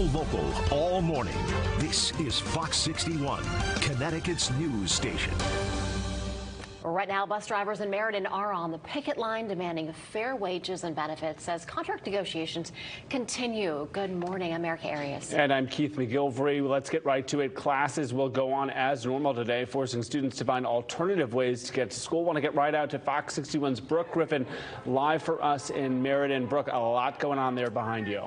all local, all morning. This is Fox 61, Connecticut's news station. Right now, bus drivers in Meriden are on the picket line demanding fair wages and benefits as contract negotiations continue. Good morning, I'm Erica Arias. And I'm Keith McGilvery. Let's get right to it. Classes will go on as normal today, forcing students to find alternative ways to get to school. Want to get right out to Fox 61's Brooke Griffin live for us in Meriden. Brooke, a lot going on there behind you.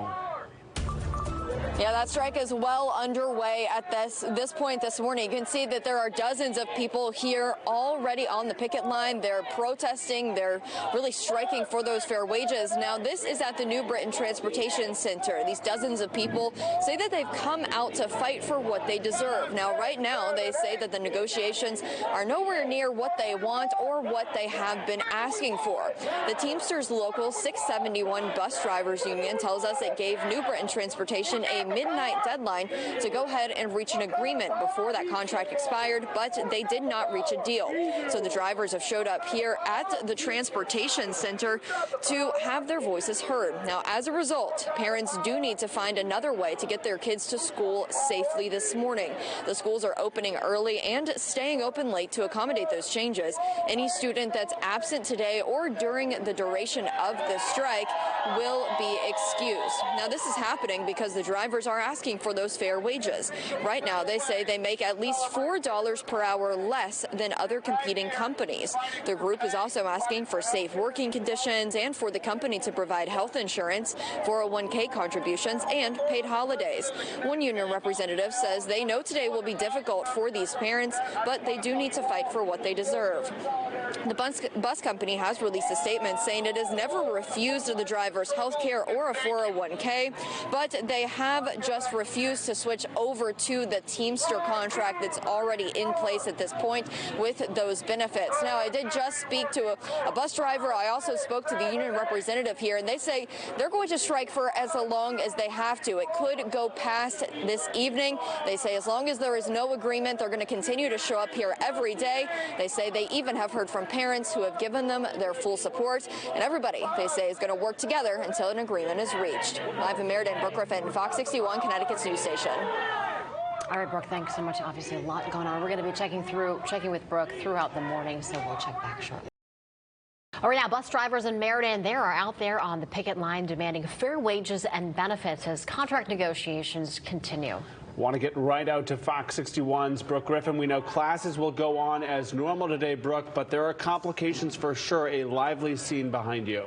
Yeah, that strike is well underway at this point this morning. You can see that there are dozens of people here already on the picket line. They're protesting. They're really striking for those fair wages. Now, this is at the New Britain Transportation Center. These dozens of people say that they've come out to fight for what they deserve. Now, right now, they say that the negotiations are nowhere near what they want or what they have been asking for. The Teamsters Local 671 Bus Drivers Union tells us it gave New Britain Transportation a midnight deadline to go ahead and reach an agreement before that contract expired, but they did not reach a deal. So the drivers have showed up here at the Transportation Center to have their voices heard. Now, as a result, parents do need to find another way to get their kids to school safely this morning. The schools are opening early and staying open late to accommodate those changes. Any student that's absent today or during the duration of the strike will be excused. Now, this is happening because the drivers are asking for those fair wages. Right now, they say they make at least $4 per hour less than other competing companies. The group is also asking for safe working conditions and for the company to provide health insurance, 401k contributions, and paid holidays. One union representative says they know today will be difficult for these parents, but they do need to fight for what they deserve. The bus company has released a statement saying it has never refused the drivers health care or a 401k, but they have just refused to switch over to the Teamster contract that's already in place at this point with those benefits. Now, I did just speak to a bus driver. I also spoke to the union representative here, and they say they're going to strike for as long as they have to. It could go past this evening. They say as long as there is no agreement, they're going to continue to show up here every day. They say they even have heard from parents who have given them their full support, and everybody, they say, is going to work together until an agreement is reached. Live in Meriden, Brooke Griffin, Fox 61, Connecticut's news station. All right, Brooke, thanks so much. Obviously, a lot going on. We're going to be checking with Brooke throughout the morning, so we'll check back shortly. All right, now, bus drivers in Meriden, they are out there on the picket line demanding fair wages and benefits as contract negotiations continue. Want to get right out to Fox 61's Brooke Griffin. We know classes will go on as normal today, Brooke, but there are complications for sure. A lively scene behind you.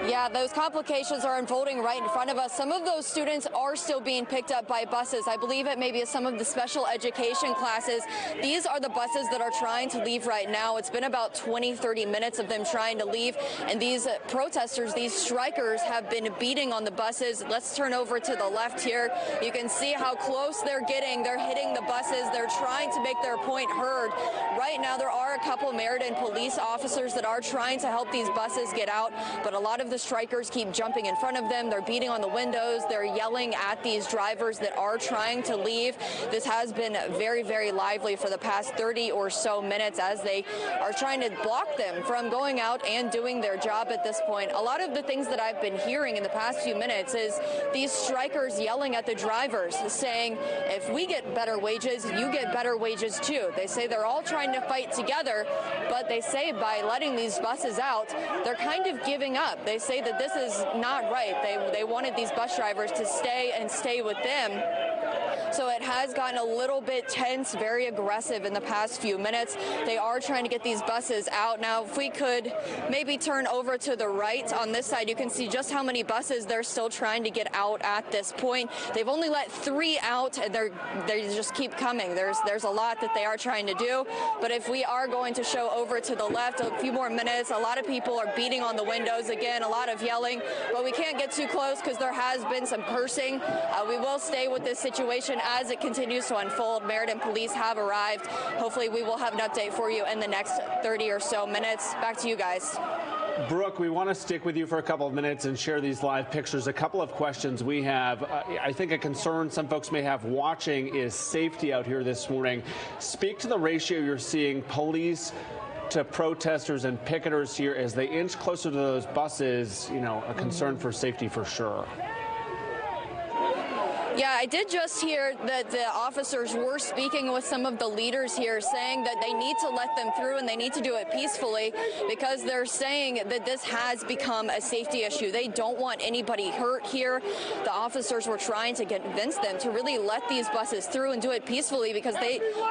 Yeah, those complications are unfolding right in front of us. Some of those students are still being picked up by buses. I believe it maybe some of the special education classes. These are the buses that are trying to leave right now. It's been about 20-30 minutes of them trying to leave, and these protesters, these strikers, have been beating on the buses. Let's turn over to the left here. You can see how close they're getting. They're hitting the buses. They're trying to make their point heard. Right now, there are a couple Meriden police officers that are trying to help these buses get out, but a lot of the strikers keep jumping in front of them. They're beating on the windows. They're yelling at these drivers that are trying to leave. This has been very, very lively for the past 30 or so minutes as they are trying to block them from going out and doing their job at this point. A lot of the things that I've been hearing in the past few minutes is these strikers yelling at the drivers, saying, if we get better wages, you get better wages too. They say they're all trying to fight together, but they say by letting these buses out, they're kind of giving up. They say that this is not right. They wanted these bus drivers to stay with them. So it has gotten a little bit tense, very aggressive in the past few minutes. They are trying to get these buses out. Now, if we could maybe turn over to the right on this side, you can see just how many buses they're still trying to get out at this point. They've only let 3 out, and they just keep coming. There's a lot that they are trying to do. But if we are going to show over to the left, a few more minutes, a lot of people are beating on the windows again, a lot of yelling, but we can't get too close because there has been some cursing. We will stay with this situation as it continues to unfold. Meriden police have arrived. Hopefully we will have an update for you in the next 30 or so minutes. Back to you guys. Brooke, we want to stick with you for a couple of minutes and share these live pictures. A couple of questions we have. I think a concern some folks may have watching is safety out here this morning. Speak to the ratio you're seeing police to protesters and picketers here as they inch closer to those buses, you know, a concern for safety for sure. Yeah, I did just hear that the officers were speaking with some of the leaders here, saying that they need to let them through and they need to do it peacefully because they're saying that this has become a safety issue. They don't want anybody hurt here. The officers were trying to convince them to really let these buses through and do it peacefully because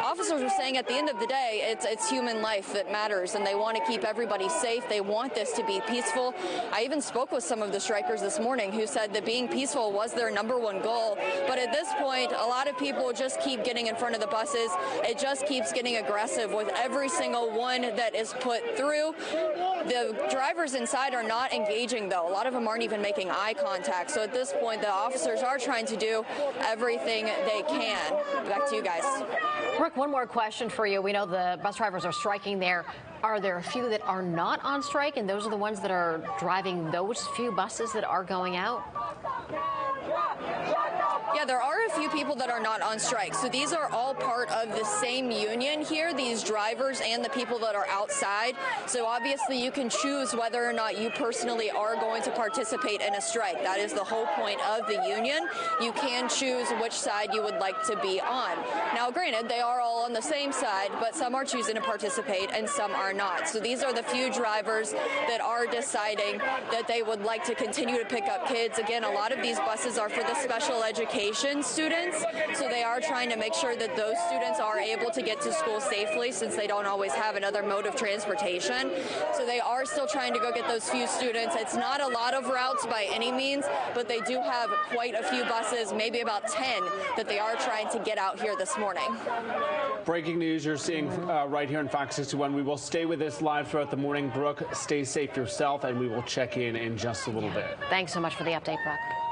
officers were saying at the end of the day, it's human life that matters and they want to keep everybody safe. They want this to be peaceful. I even spoke with some of the strikers this morning who said that being peaceful was their #1 goal. But at this point, a lot of people just keep getting in front of the buses. It just keeps getting aggressive with every single one that is put through. The drivers inside are not engaging, though. A lot of them aren't even making eye contact. So at this point, the officers are trying to do everything they can. Back to you guys. Brooke, one more question for you. We know the bus drivers are striking there. Are there a few that are not on strike, and those are the ones that are driving those few buses that are going out? Yeah, there are a few people that are not on strike. So these are all part of the same union here, these drivers and the people that are outside. So obviously you can choose whether or not you personally are going to participate in a strike. That is the whole point of the union. You can choose which side you would like to be on. Now, granted, they are all on the same side, but some are choosing to participate and some are not. So these are the few drivers that are deciding that they would like to continue to pick up kids. Again, a lot of these buses are for the special education students, so they are trying to make sure that those students are able to get to school safely since they don't always have another mode of transportation. So they are still trying to go get those few students. It's not a lot of routes by any means, but they do have quite a few buses, maybe about 10, that they are trying to get out here this morning. Breaking news you're seeing right here in Fox 61. We will stay with this live throughout the morning. Brooke, stay safe yourself, and we will check in just a little bit. Thanks so much for the update, Brooke.